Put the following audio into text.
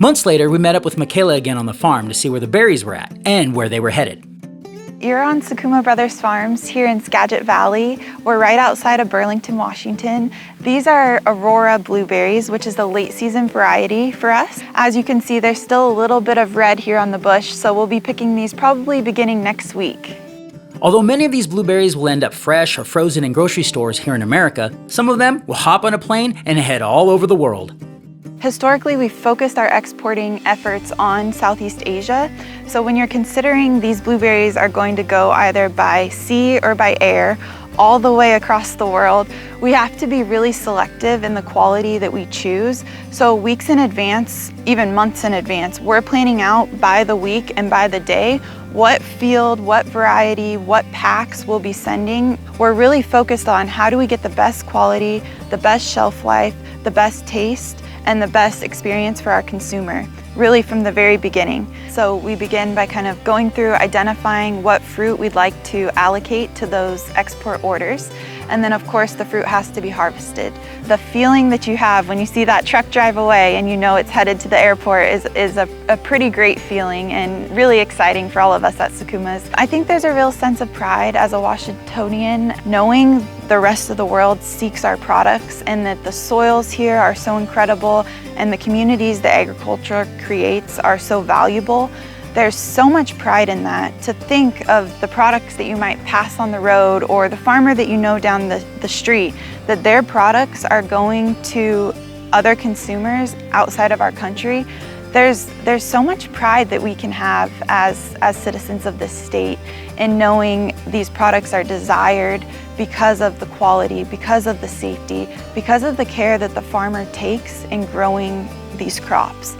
Months later, we met up with Michaela again on the farm to see where the berries were at and where they were headed. You're on Sakuma Brothers Farms here in Skagit Valley. We're right outside of Burlington, Washington. These are Aurora blueberries, which is the late season variety for us. As you can see, there's still a little bit of red here on the bush, so we'll be picking these probably beginning next week. Although many of these blueberries will end up fresh or frozen in grocery stores here in America, some of them will hop on a plane and head all over the world. Historically, we've focused our exporting efforts on Southeast Asia. So when you're considering these blueberries are going to go either by sea or by air, all the way across the world, we have to be really selective in the quality that we choose. So weeks in advance, even months in advance, we're planning out by the week and by the day what field, what variety, what packs we'll be sending. We're really focused on how do we get the best quality, the best shelf life, the best taste, and the best experience for our consumer, really from the very beginning. So we begin by kind of going through identifying what fruit we'd like to allocate to those export orders. And then of course the fruit has to be harvested. The feeling that you have when you see that truck drive away and you know it's headed to the airport is a pretty great feeling and really exciting for all of us at Sakuma's. I think there's a real sense of pride as a Washingtonian knowing the rest of the world seeks our products and that the soils here are so incredible and the communities that agriculture creates are so valuable. There's so much pride in that, to think of the products that you might pass on the road or the farmer that you know down the street, that their products are going to other consumers outside of our country. There's so much pride that we can have as citizens of this state in knowing these products are desired because of the quality, because of the safety, because of the care that the farmer takes in growing these crops.